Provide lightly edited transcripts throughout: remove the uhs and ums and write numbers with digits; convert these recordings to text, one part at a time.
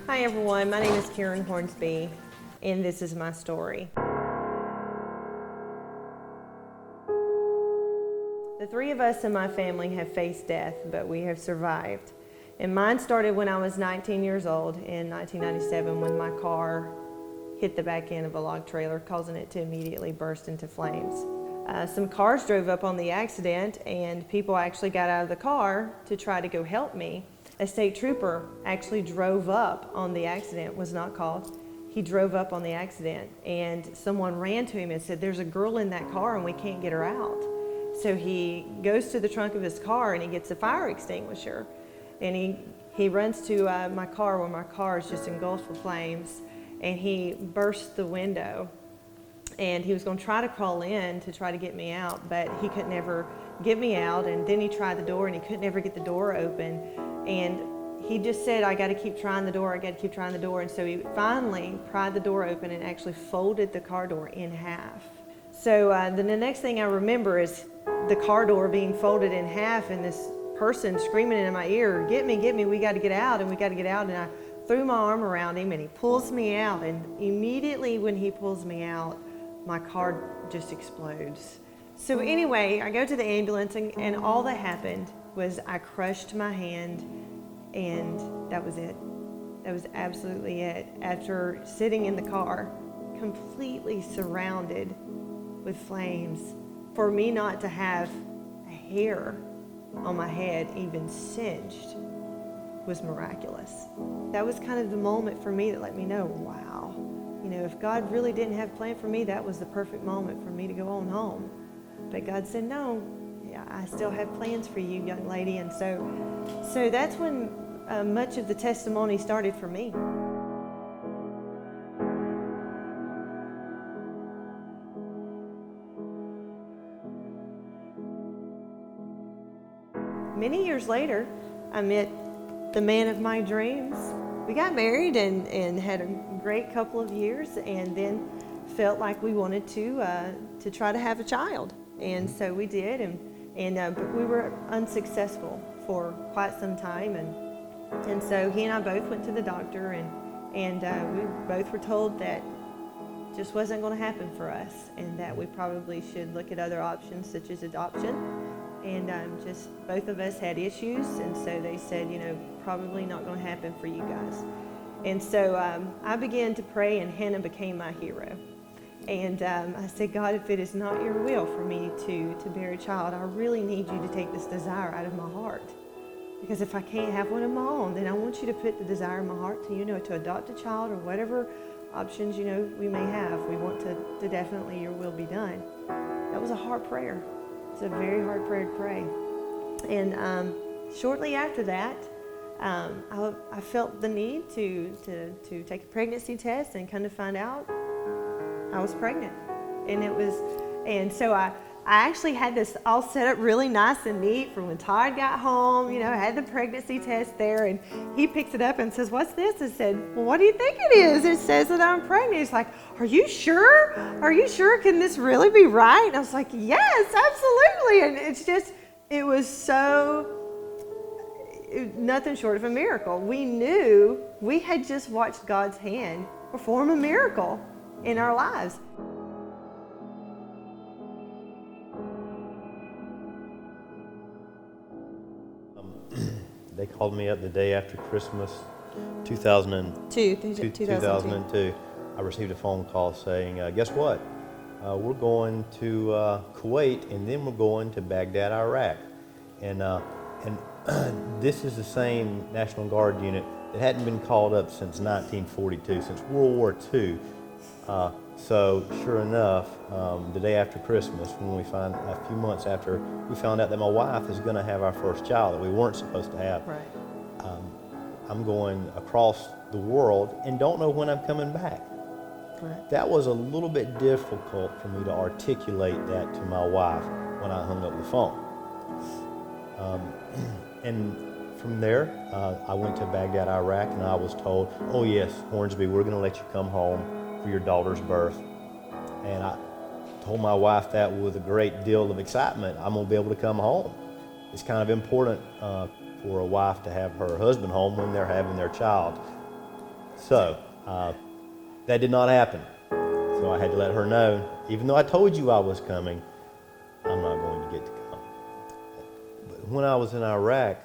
Hi everyone, my name is Karen Hornsby, and this is my story. The three of us in my family have faced death, but we have survived. And mine started when I was 19 years old in 1997 when my car hit the back end of a log trailer, causing it to immediately burst into flames. Some cars drove up on the accident, and people actually got out of the car to try to go help me. A state trooper actually drove up on the accident, was not called. He drove up on the accident, and someone ran to him and said, "There's a girl in that car and we can't get her out." So he goes to the trunk of his car and he gets a fire extinguisher, and he runs to my car where my car is just engulfed with flames, and he burst the window. And he was going to try to crawl in to try to get me out, but he could never get me out. And then he tried the door and he could never get the door open. And he just said, "I got to keep trying the door, I got to keep trying the door." And so he finally pried the door open and actually folded the car door in half. So then the next thing I remember is the car door being folded in half and this person screaming in my ear, get me, we got to get out, and we got to get out." And I threw my arm around him and he pulls me out. And immediately when he pulls me out, my car just explodes. So anyway, I go to the ambulance, and all that happened was I crushed my hand, and that was it. That was absolutely it. After sitting in the car, completely surrounded with flames, for me not to have a hair on my head even singed was miraculous. That was kind of the moment for me that let me know, wow, you know, if God really didn't have planned for me, that was the perfect moment for me to go on home. But God said, "No, I still have plans for you, young lady." And so that's when much of the testimony started for me. Many years later, I met the man of my dreams. We got married and had a great couple of years, and then felt like we wanted to try to have a child. And so we did, but we were unsuccessful for quite some time. And so he and I both went to the doctor, and we both were told that just wasn't going to happen for us, and that we probably should look at other options such as adoption. And just both of us had issues, and so they said, you know, probably not going to happen for you guys. And so I began to pray, and Hannah became my hero. And I said, "God, if it is not your will for me to bear a child, I really need you to take this desire out of my heart. Because if I can't have one of my own, then I want you to put the desire in my heart to, you know, to adopt a child, or whatever options, you know, we may have. We want to definitely your will be done." That was a hard prayer. It's a very hard prayer to pray. And shortly after that, I felt the need to take a pregnancy test, and kind of find out I was pregnant. And so I actually had this all set up really nice and neat for when Todd got home. You know, I had the pregnancy test there, and he picks it up and says, "What's this?" I said, "Well, what do you think it is?" "It says that I'm pregnant." He's like, "Are you sure? Are you sure? Can this really be right?" And I was like, "Yes, absolutely." And it was nothing short of a miracle. We knew we had just watched God's hand perform a miracle in our lives. They called me up the day after Christmas, 2002. I received a phone call saying, "Guess what? We're going to Kuwait, and then we're going to Baghdad, Iraq." And this is the same National Guard unit that hadn't been called up since 1942, since World War II. So sure enough, the day after Christmas, a few months after we found out that my wife is going to have our first child that we weren't supposed to have, Right. I'm going across the world and don't know when I'm coming back. Right. That was a little bit difficult for me to articulate that to my wife when I hung up the phone. And from there, I went to Baghdad, Iraq, and I was told, "Oh yes, Hornsby, we're going to let you come home for your daughter's birth." And I told my wife that with a great deal of excitement. I'm going to be able to come home. It's kind of important for a wife to have her husband home when they're having their child. So that did not happen. So I had to let her know, even though I told you I was coming, I'm not going to get to come. But when I was in Iraq,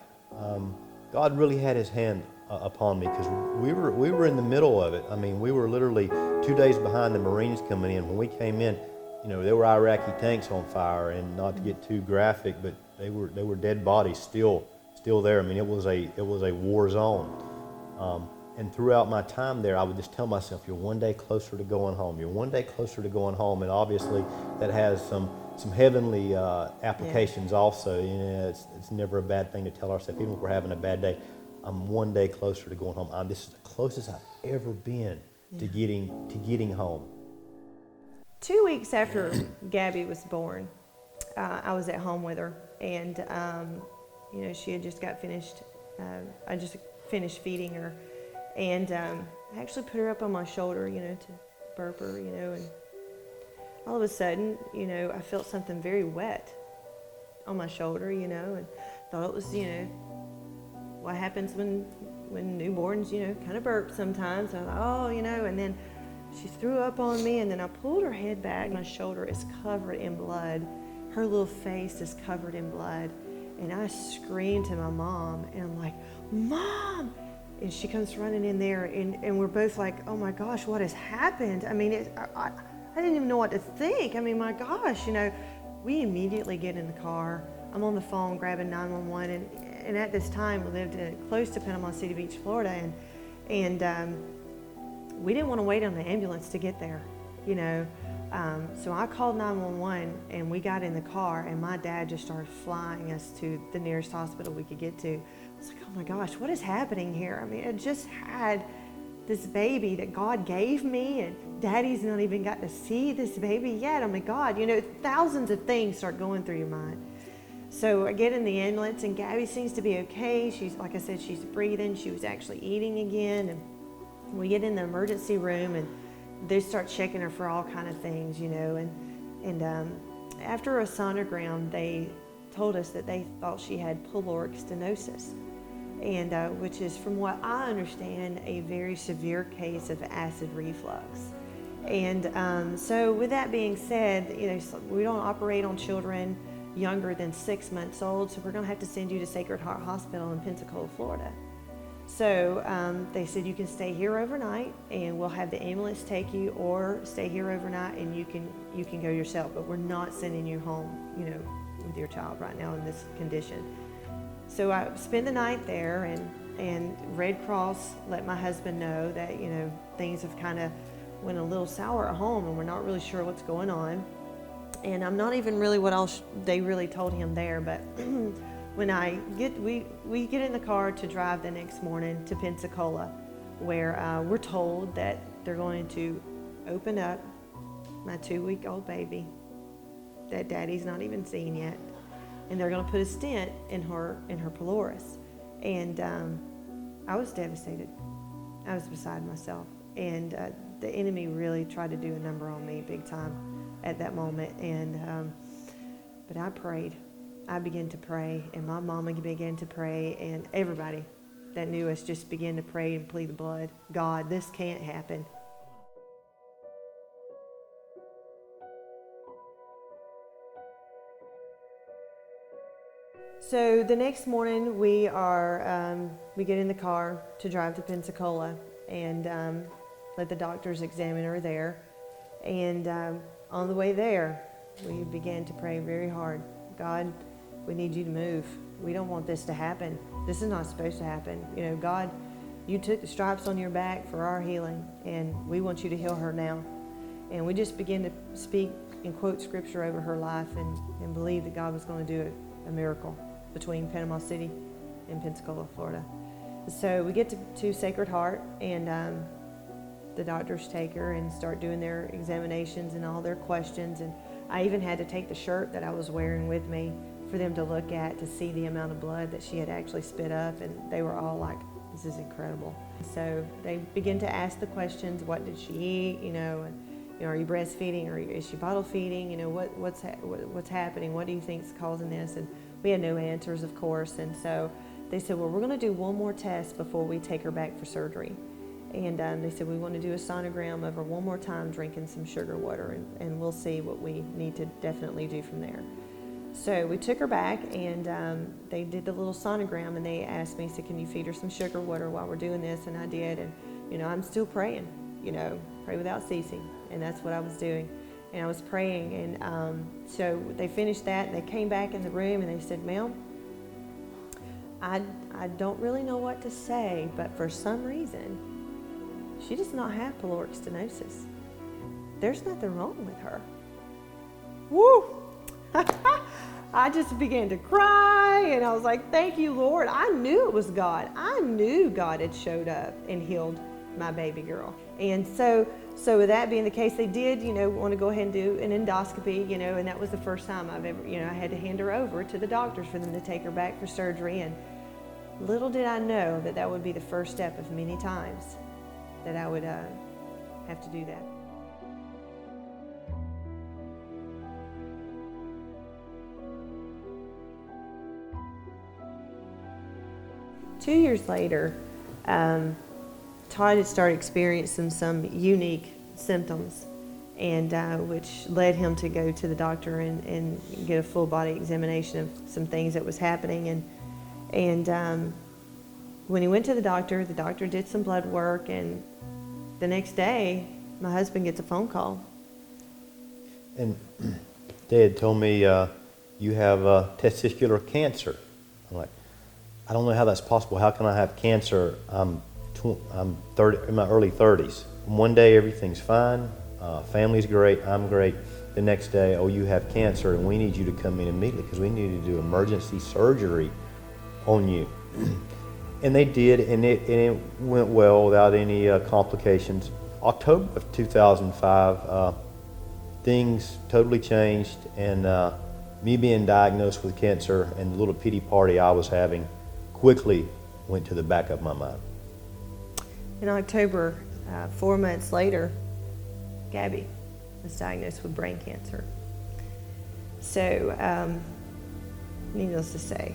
God really had his hand upon me, because we were in the middle of it. I mean, we were literally 2 days behind the Marines coming in. When we came in, there were Iraqi tanks on fire, and not to get too graphic, but they were dead bodies still there. I mean, it was a war zone. And throughout my time there, I would just tell myself, you're one day closer to going home. You're one day closer to going home. And obviously that has some heavenly applications also. It's never a bad thing to tell ourselves, even if we're having a bad day, I'm one day closer to going home. This is the closest I've ever been to getting home. 2 weeks after Gabby was born, I was at home with her, and she had just got finished. I just finished feeding her, and I actually put her up on my shoulder, to burp her, and all of a sudden, I felt something very wet on my shoulder, and thought it was, what happens when newborns, kind of burp sometimes. I thought, and then she threw up on me, and then I pulled her head back. My shoulder is covered in blood. Her little face is covered in blood. And I screamed to my mom, and I'm like, Mom! And she comes running in there, and we're both like, oh my gosh, what has happened? I mean, I didn't even know what to think. I mean, my gosh, we immediately get in the car. I'm on the phone grabbing 911, and at this time we lived close to Panama City Beach, Florida, and we didn't want to wait on the ambulance to get there, So I called 911, and we got in the car, and my dad just started flying us to the nearest hospital we could get to. I was like, oh my gosh, what is happening here? I mean, I just had this baby that God gave me, and Daddy's not even got to see this baby yet. Oh my God, thousands of things start going through your mind. So I get in the ambulance, and Gabby seems to be okay. She's, like I said, she's breathing. She was actually eating again, and we get in the emergency room, and they start checking her for all kind of things, and after a sonogram, they told us that they thought she had pyloric stenosis, and which is, from what I understand, a very severe case of acid reflux. And so with that being said, we don't operate on children younger than 6 months old, so we're going to have to send you to Sacred Heart Hospital in Pensacola, Florida. So they said, you can stay here overnight, and we'll have the ambulance take you, or stay here overnight and you can go yourself, but we're not sending you home, with your child right now in this condition. So I spent the night there, and Red Cross let my husband know that, things have kind of went a little sour at home, and we're not really sure what's going on. And I'm not even really what else they really told him there, but when we get in the car to drive the next morning to Pensacola, where we're told that they're going to open up my 2-week-old baby that Daddy's not even seen yet, and they're going to put a stent in her pylorus. And I was devastated. I was beside myself, and the enemy really tried to do a number on me big time at that moment. And but I prayed. I began to pray, and my mama began to pray, and everybody that knew us just began to pray and plead the blood. God, this can't happen. So the next morning, we get in the car to drive to Pensacola, and let the doctors examine her there. And on the way there, we began to pray very hard. God, we need you to move. We don't want this to happen. This is not supposed to happen. God, you took the stripes on your back for our healing, and we want you to heal her now. And we just began to speak and quote scripture over her life, and believe that God was going to do a miracle between Panama City and Pensacola, Florida. So we get to Sacred Heart, and the doctors take her and start doing their examinations and all their questions. And I even had to take the shirt that I was wearing with me for them to look at, to see the amount of blood that she had actually spit up, and they were all like, this is incredible. So they begin to ask the questions, what did she eat, and are you breastfeeding, or is she bottle feeding, what's happening, what do you think is causing this? And we had no answers, of course, and so they said, well, we're going to do one more test before we take her back for surgery. And they said, we want to do a sonogram of her one more time drinking some sugar water, and we'll see what we need to definitely do from there. So we took her back, and they did the little sonogram, and they asked me, said, can you feed her some sugar water while we're doing this? And I did, and I'm still praying, pray without ceasing, and that's what I was doing. And I was praying, and so they finished that, and they came back in the room, and they said, Mel, I don't really know what to say, but for some reason, she does not have pyloric stenosis. There's nothing wrong with her. Woo! I just began to cry, and I was like, thank you, Lord. I knew it was God. I knew God had showed up and healed my baby girl. And so with that being the case, they did, want to go ahead and do an endoscopy, and that was the first time I've ever, I had to hand her over to the doctors for them to take her back for surgery. And little did I know that that would be the first step of many times that I would have to do that. Two years later, Todd had started experiencing some unique symptoms, and which led him to go to the doctor and get a full body examination of some things that was happening. And when he went to the doctor did some blood work, and the next day, my husband gets a phone call. And they had told me, you have testicular cancer. I'm like, I don't know how that's possible. How can I have cancer? I'm 30, in my early 30s. One day everything's fine, family's great, I'm great. The next day, oh, you have cancer, and we need you to come in immediately because we need to do emergency surgery on you. And they did, and it went well without any complications. October of 2005, things totally changed, and me being diagnosed with cancer and the little pity party I was having quickly went to the back of my mind. In October, 4 months later, Gabby was diagnosed with brain cancer. So, needless to say,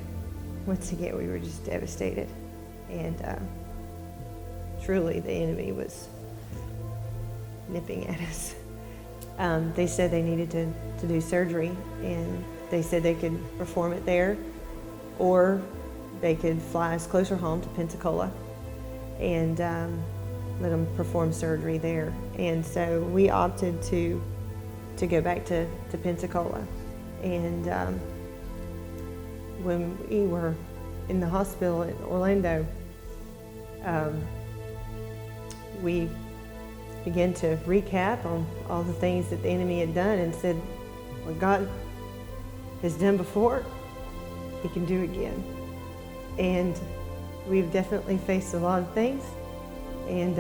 once again, we were just devastated. And truly, the enemy was nipping at us. They said they needed to do surgery, and they said they could perform it there, or they could fly us closer home to Pensacola and let them perform surgery there. And so we opted to go back to Pensacola. And when we were in the hospital in Orlando, we began to recap on all the things that the enemy had done and said, what God has done before, He can do again. And we've definitely faced a lot of things, and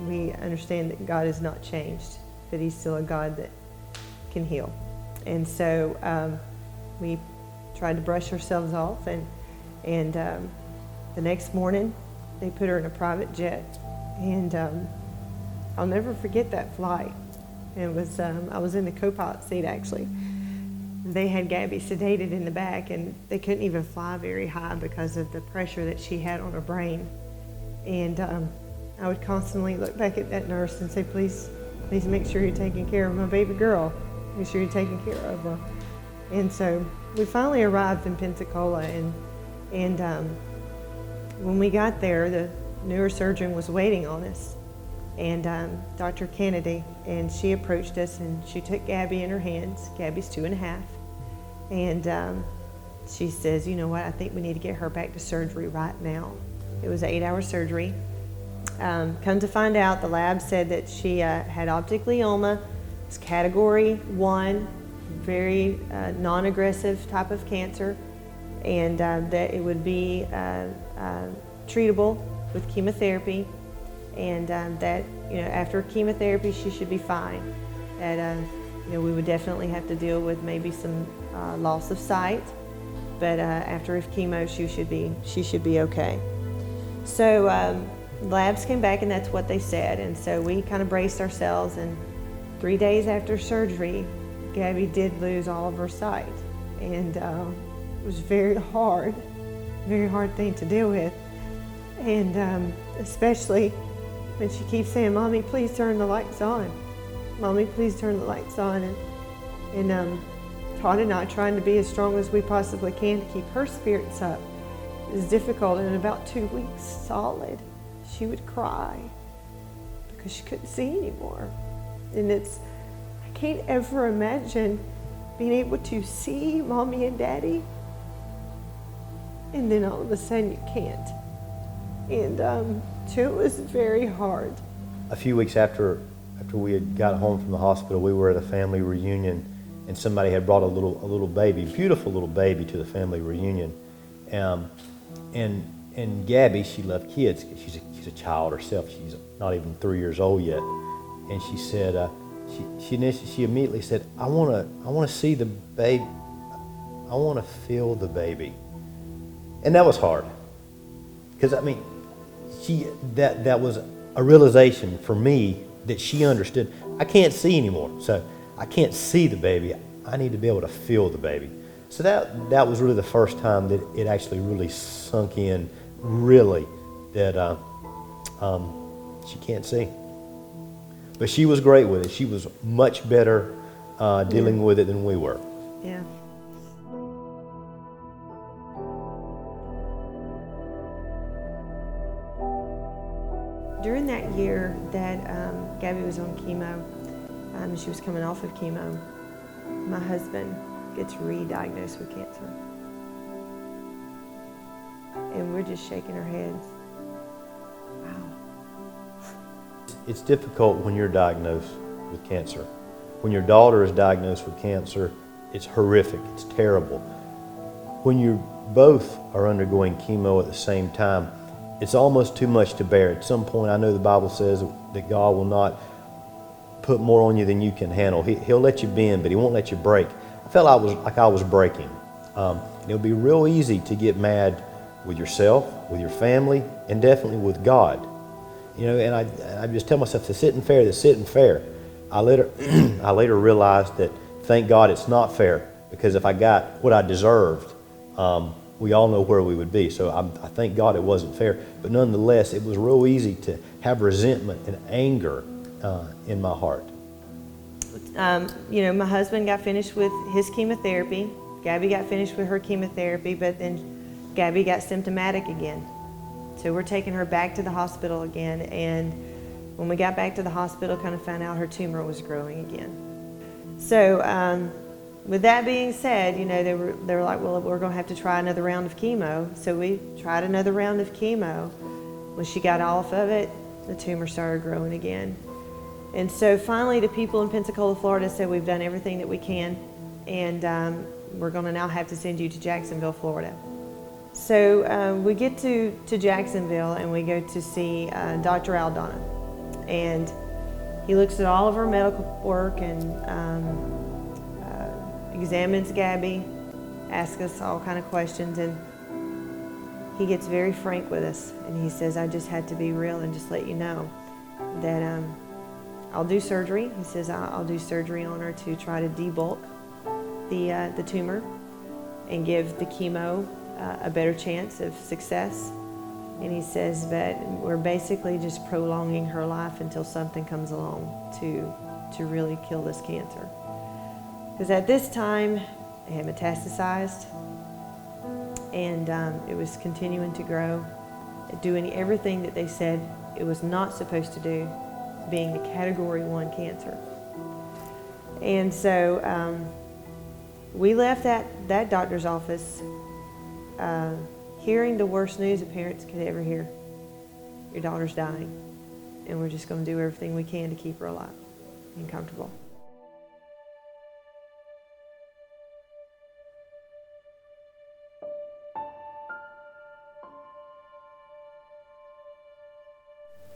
we understand that God has not changed, that He's still a God that can heal. And so we tried to brush ourselves off, and the next morning they put her in a private jet, and I'll never forget that flight. It was I was in the co-pilot seat actually. They had Gabby sedated in the back, and they couldn't even fly very high because of the pressure that she had on her brain. And I would constantly look back at that nurse and say, please make sure you're taking care of my baby girl. Make sure you're taking care of her. And so we finally arrived in Pensacola, and when we got there, the neurosurgeon was waiting on us, and Dr. Kennedy, and she approached us, and she took Gabby in her hands. Gabby's 2.5. And she says, you know what, I think we need to get her back to surgery right now. It was an 8-hour surgery. Come to find out, the lab said that she had optic glioma. It's category 1, very non-aggressive type of cancer, and that it would be treatable with chemotherapy, and that after chemotherapy she should be fine. That we would definitely have to deal with maybe some loss of sight, but after chemo she should be okay. So labs came back, and that's what they said, and so we kind of braced ourselves, and 3 days after surgery, Gabby did lose all of her sight, and it was very hard thing to deal with, and especially And she keeps saying, Mommy, please turn the lights on. Mommy, please turn the lights on. And Todd and I trying to be as strong as we possibly can to keep her spirits up is difficult. And in about 2 weeks solid, she would cry because she couldn't see anymore. And I can't ever imagine being able to see Mommy and Daddy, and then all of a sudden you can't. And so it was very hard. A few weeks after we had got home from the hospital, we were at a family reunion, and somebody had brought a little baby, beautiful little baby, to the family reunion. And Gabby, she loved kids. She's a child herself. She's not even 3 years old yet. And she said, she immediately said, I want to see the baby. I want to feel the baby. And that was hard, because I mean, that was a realization for me that she understood. I can't see anymore, so I can't see the baby. I need to be able to feel the baby. So that was really the first time that it actually really sunk in, really, that she can't see. But she was great with it. She was much better dealing with it than we were. Yeah. During that year that Gabby was on chemo, she was coming off of chemo, my husband gets re-diagnosed with cancer. And we're just shaking our heads. Wow. It's difficult when you're diagnosed with cancer. When your daughter is diagnosed with cancer, it's horrific, it's terrible. When you both are undergoing chemo at the same time, it's almost too much to bear. At some point, I know the Bible says that God will not put more on you than you can handle. He'll let you bend, but He won't let you break. I felt like I was breaking. It'll be real easy to get mad with yourself, with your family, and definitely with God. You know, and I just tell myself, this isn't fair, this isn't fair. I later realized that, thank God it's not fair, because if I got what I deserved, we all know where we would be. So I thank God it wasn't fair. But nonetheless, it was real easy to have resentment and anger in my heart. You know, my husband got finished with his chemotherapy. Gabby got finished with her chemotherapy, but then Gabby got symptomatic again. So we're taking her back to the hospital again. And when we got back to the hospital, kind of found out her tumor was growing again. So with that being said, you know, they were like, well, we're going to have to try another round of chemo. So we tried another round of chemo. When she got off of it, the tumor started growing again. And so finally, the people in Pensacola, Florida said, we've done everything that we can, and we're going to now have to send you to Jacksonville, Florida. So we get to Jacksonville, and we go to see Dr. Aldana. And he looks at all of our medical work and examines Gabby, asks us all kind of questions, and he gets very frank with us. And he says, I just had to be real and just let you know that I'll do surgery. He says, I'll do surgery on her to try to debulk the tumor and give the chemo a better chance of success. And he says, but we're basically just prolonging her life until something comes along to really kill this cancer. Because at this time, it had metastasized, and it was continuing to grow, doing everything that they said it was not supposed to do, being a Category 1 cancer. And so we left that doctor's office hearing the worst news a parent could ever hear. Your daughter's dying, and we're just going to do everything we can to keep her alive and comfortable.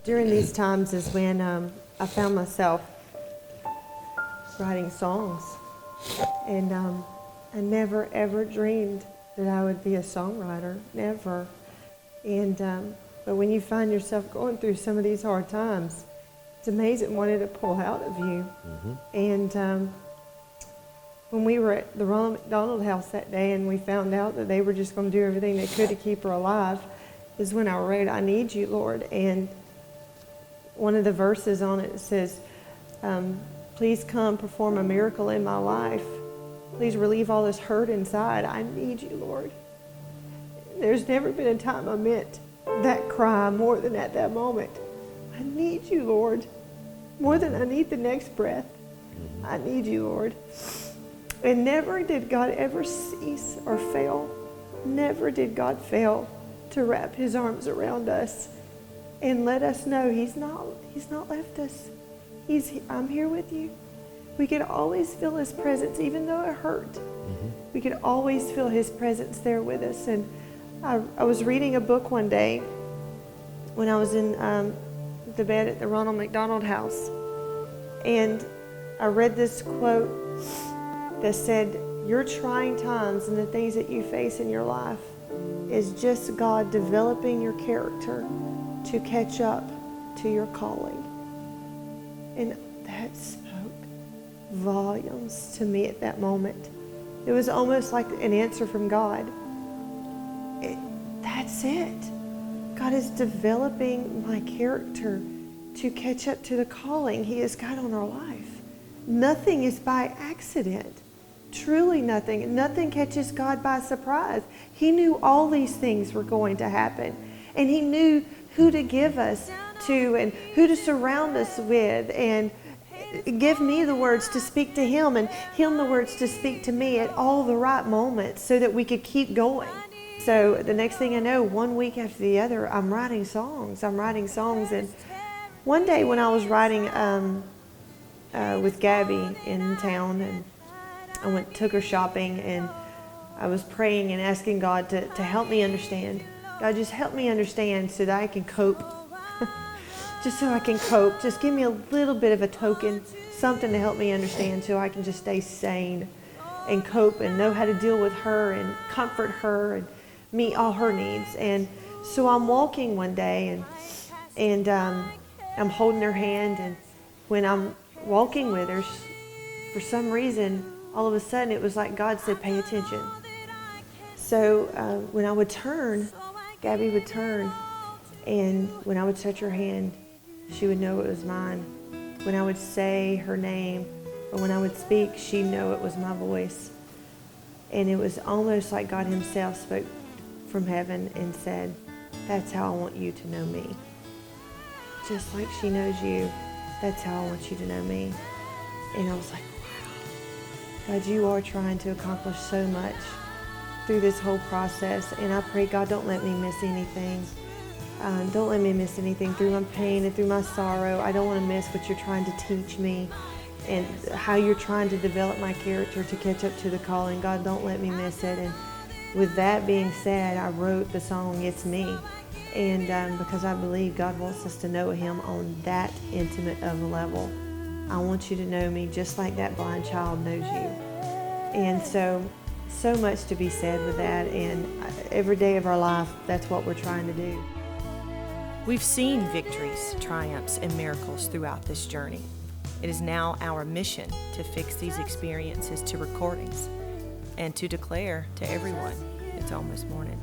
During these times is when I found myself writing songs, and I never ever dreamed that I would be a songwriter, never. And but when you find yourself going through some of these hard times, it's amazing what it'll pull out of you. Mm-hmm. And when we were at the Ronald McDonald House that day, and we found out that they were just going to do everything they could to keep her alive, is when I wrote, I Need You, Lord. And one of the verses on it says, please come perform a miracle in my life. Please relieve all this hurt inside. I need you, Lord. There's never been a time I meant that cry more than at that moment. I need you, Lord, more than I need the next breath. I need you, Lord. And never did God ever cease or fail. Never did God fail to wrap his arms around us and let us know he's not left us. I'm here with you. We could always feel his presence, even though it hurt. We could always feel his presence there with us. And I was reading a book one day when I was in the bed at the Ronald McDonald House. And I read this quote that said, your trying times and the things that you face in your life is just God developing your character to catch up to your calling. And that spoke volumes to me at that moment. It was almost like an answer from God. That's it. God is developing my character to catch up to the calling he has got on our life. Nothing is by accident. Truly nothing. Nothing catches God by surprise. He knew all these things were going to happen. And he knew who to give us to and who to surround us with and give me the words to speak to him and him the words to speak to me at all the right moments so that we could keep going. So the next thing I know, one week after the other, I'm writing songs. And one day when I was writing with Gabby in town, and I took her shopping, and I was praying and asking God to help me understand. God, just help me understand so that I can cope. Just so I can cope. Just give me a little bit of a token, something to help me understand so I can just stay sane and cope and know how to deal with her and comfort her and meet all her needs. And so I'm walking one day and I'm holding her hand, and when I'm walking with her, for some reason, all of a sudden it was like God said, pay attention. So when I would turn, Gabby would turn, and when I would touch her hand, she would know it was mine. When I would say her name, or when I would speak, she'd know it was my voice. And it was almost like God himself spoke from heaven and said, that's how I want you to know me. Just like she knows you, that's how I want you to know me. And I was like, wow, God, you are trying to accomplish so much through this whole process. And I pray, God, don't let me miss anything. Don't let me miss anything through my pain and through my sorrow. I don't want to miss what you're trying to teach me and how you're trying to develop my character to catch up to the calling. God, don't let me miss it. And with that being said, I wrote the song, It's Me. And because I believe God wants us to know him on that intimate of a level. I want you to know me just like that blind child knows you. And so much to be said with that. And every day of our life, that's what we're trying to do. We've seen victories, triumphs, and miracles throughout this journey. It is now our mission to fix these experiences to recordings and to declare to everyone it's almost morning.